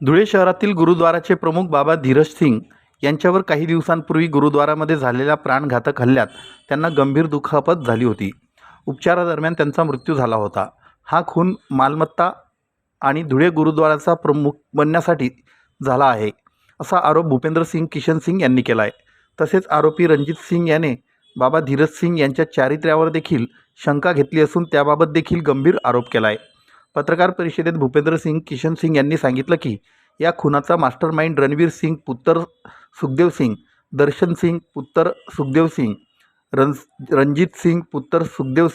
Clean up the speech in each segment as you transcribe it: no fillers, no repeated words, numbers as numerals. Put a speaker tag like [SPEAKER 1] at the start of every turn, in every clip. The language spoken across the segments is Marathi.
[SPEAKER 1] धुळे शहरातील गुरुद्वाराचे प्रमुख बाबा धीरज सिंग यांच्यावर काही दिवसांपूर्वी गुरुद्वारामध्ये झालेल्या प्राणघातक हल्ल्यात त्यांना गंभीर दुखापत झाली होती। उपचारादरम्यान त्यांचा मृत्यू झाला होता। हा खून मालमत्ता आणि धुळे गुरुद्वाराचा प्रमुख बनण्यासाठी झाला आहे, असा आरोप भूपेंद्र सिंग किशन सिंग यांनी केला आहे। तसेच आरोपी रणजित सिंग याने बाबा धीरज सिंग यांच्या चारित्र्यावर देखील शंका घेतली असून त्याबाबत देखील गंभीर आरोप केला आहे। पत्रकार परिषदेत भूपेंद्र सिंग किशन सिंग यांनी सांगितलं की या खुनाचा मास्टरमाइंड रणवीर सिंग पुत्र सुखदेव सिंग, दर्शन सिंग पुत्र सुखदेव सिंग, रणजित सिंग पुत्र सुखदेव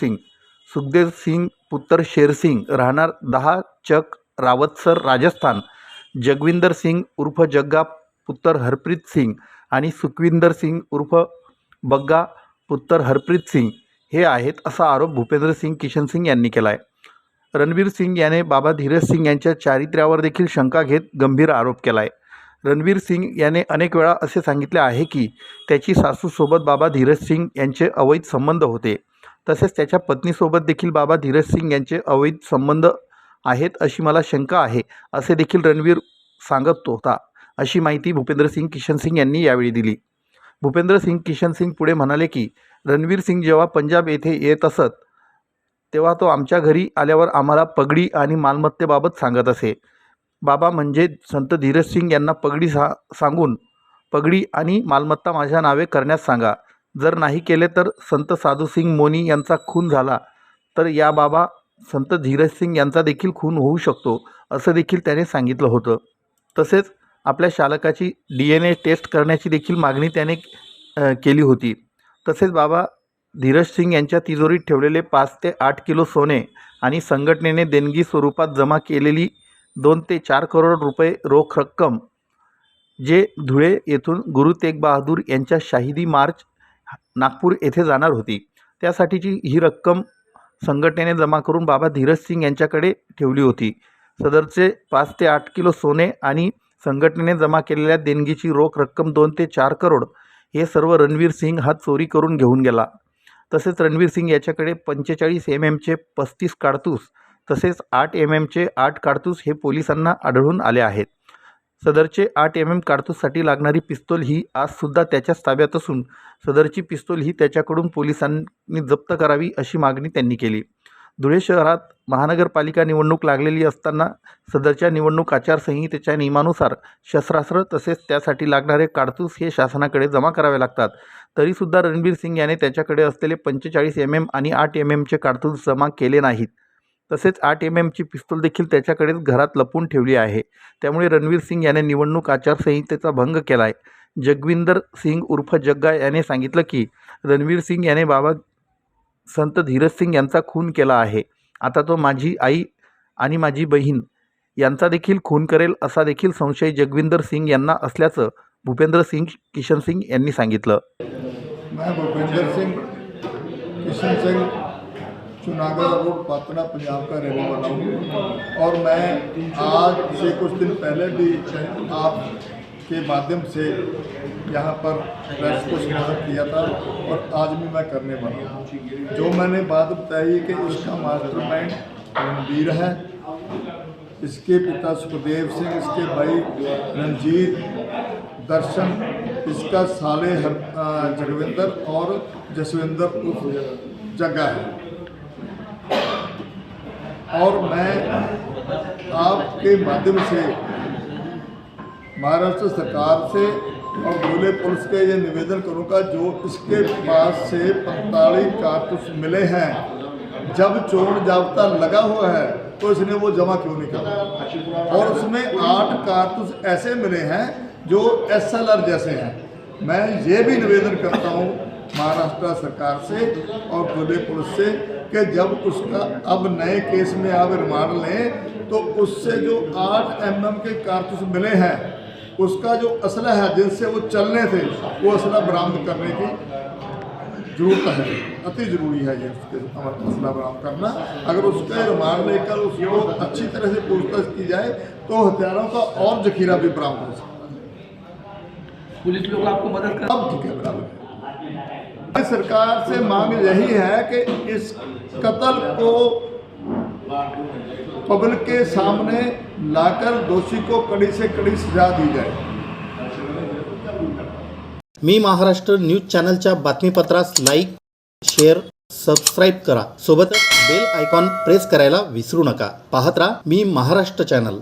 [SPEAKER 1] सिंग पुत्र शेर सिंग राहणार 10 चक रावतसर राजस्थान, जगविंदर सिंग उर्फ जग्गा पुत्र हरप्रीत सिंग आणि सुखविंदर सिंग उर्फ बग्गा पुत्र हरप्रीत सिंग हे आहेत, असा आरोप भूपेंद्र सिंग किशन सिंग यांनी केला आहे। रणवीर सिंग याने बाबा धीरज सिंग यांच्या चारित्र्यावर देखील शंका घेत गंभीर आरोप केला आहे। रणवीर सिंग याने अनेक वेळा असे सांगितले आहे की त्याची सासूसोबत बाबा धीरज सिंग यांचे अवैध संबंध होते। तसेच त्याच्या पत्नीसोबत देखील बाबा धीरज सिंग यांचे अवैध संबंध आहेत अशी मला शंका आहे, असे देखील रणवीर सांगत होता, अशी माहिती भूपेंद्र सिंग किशन सिंग यांनी यावेळी दिली। भूपेंद्र सिंग किशन सिंग पुढे म्हणाले की रणवीर सिंग जेव्हा पंजाब येथे येत असत तेव्हा तो आमच्या घरी आल्यावर आम्हाला पगडी आणि मालमत्तेबाबत सांगत असे। बाबा म्हणजे संत धीरज सिंग यांना पगडी सांगून पगडी आणि मालमत्ता माझ्या नावे करण्यास सांगा। जर नाही केले तर संत साधू सिंग मोनी यांचा खून झाला तर या बाबा संत धीरज सिंग यांचा देखील खून होऊ शकतो, असं देखील त्याने सांगितलं होतं। तसेच आपल्या चालकाची DNA टेस्ट करण्याची देखील मागणी त्याने केली होती। तसेच बाबा धीरज सिंग यांच्या तिजोरीत ठेवलेले 5 ते 8 किलो सोने आणि संघटनेने देणगी स्वरूपात जमा केलेली 2 ते 4 करोड रुपये रोख रक्कम, जे धुळे येथून गुरु तेग बहादूर यांच्या शाहिदी मार्च नागपूर येथे जाणार होती, त्यासाठीची ही रक्कम संघटनेने जमा करून बाबा धीरज सिंग यांच्याकडे ठेवली होती। सदरचे 5 ते 8 किलो सोने आणि संघटनेने जमा केलेल्या देणगीची रोख रक्कम 2 ते 4 करोड हे सर्व रणवीर सिंग हा चोरी करून घेऊन गेला। तसेच रणवीर सिंग याच्याकडे 45 mm चे 35 काडतूस तसेच 8 mm चे 8 काडतूस हे पोलिसांना आढळून आले आहेत। सदरचे 8 mm काडतूससाठी लागणारी पिस्तूल ही आजसुद्धा त्याच्याच ताब्यात असून सदरची पिस्तूल ही त्याच्याकडून पोलिसांनी जप्त करावी, अशी मागणी त्यांनी केली। धुळे शहरात महानगरपालिका निवडणूक लागलेली असताना सदरच्या निवडणूक आचारसंहितेच्या नियमानुसार शस्त्रास्त्र तसेच त्यासाठी लागणारे काडतूस हे शासनाकडे जमा करावे लागतात। तरीसुद्धा रणवीर सिंग याने त्याच्याकडे असलेले 45 mm आणि 8 mm चे काडतूस जमा केले नाहीत। तसेच 8 mm ची पिस्तूल देखील त्याच्याकडेच घरात लपवून ठेवली आहे। त्यामुळे रणवीर सिंग याने निवडणूक आचारसंहितेचा भंग केला आहे। जगविंदर सिंग उर्फ जग्गा याने सांगितलं की रणवीर सिंग याने बाबा संत धीरज सिंग यांचा खून केला आहे। आता तो माझी आई आणि माझी बहीण यांचा देखील खून करेल, असा देखील संशय जगविंदर सिंग यांना असल्याचं भूपेंद्र सिंग किशन सिंग यांनी सांगितलं।
[SPEAKER 2] मैं भूपेंद्र सिंह किशन सिंह चुनागढ़ रोड पातना पंजाब का रहने वाला हूँ और मैं आज से कुछ दिन पहले भी आपके माध्यम से यहाँ पर प्रेस को संबोधित किया था और आज भी मैं करने वाला हूँ। जो मैंने बात बताई कि इसका मास्टरमाइंड रणवीर है, इसके पिता सुखदेव सिंह, इसके भाई रंजीत, दर्शन, इसका साले जगविंदर और जसविंदर जग्गा है। और मैं आपके माध्यम से महाराष्ट्र सरकार से और धुले पुलिस के ये निवेदन करूँगा, जो इसके पास से 45 कारतूस मिले हैं, जब चोर जाब्ता लगा हुआ है तो इसने वो जमा क्यों नहीं करा। और उसमें 8 कारतूस ऐसे मिले हैं जो SLR जैसे हैं। मैं ये भी निवेदन करता हूँ महाराष्ट्र सरकार से और धुले पुलिस से कि जब उसका अब नए केस में आप रिमांड लें तो उससे जो 8 mm के कारतूस मिले हैं, उसका जो असला है जिनसे वो चलने थे, वो असला बरामद करने की जरूरत है, अति ज़रूरी है ये उसके असला बरामद करना। अगर उसके रिमांड लेकर उसको अच्छी तरह से पूछताछ की जाए तो हथियारों का और जखीरा भी बरामद हो सकता है।
[SPEAKER 3] पुलिस लोग आपको मदद कर,
[SPEAKER 2] अब ठीक है, बराबर है। सरकार से मांग यही है कि इस कत्ल को पब्लिक के सामने लाकर दोषी को कड़ी से कड़ी सजा दी जाए।
[SPEAKER 1] मी महाराष्ट्र न्यूज चॅनलच्या बातमीपत्रास लाईक, शेअर, सबस्क्राईब करा. सोबतच बेल आयकॉन प्रेस करायला विसरू नका. पाहत राहा मी महाराष्ट्र चॅनल.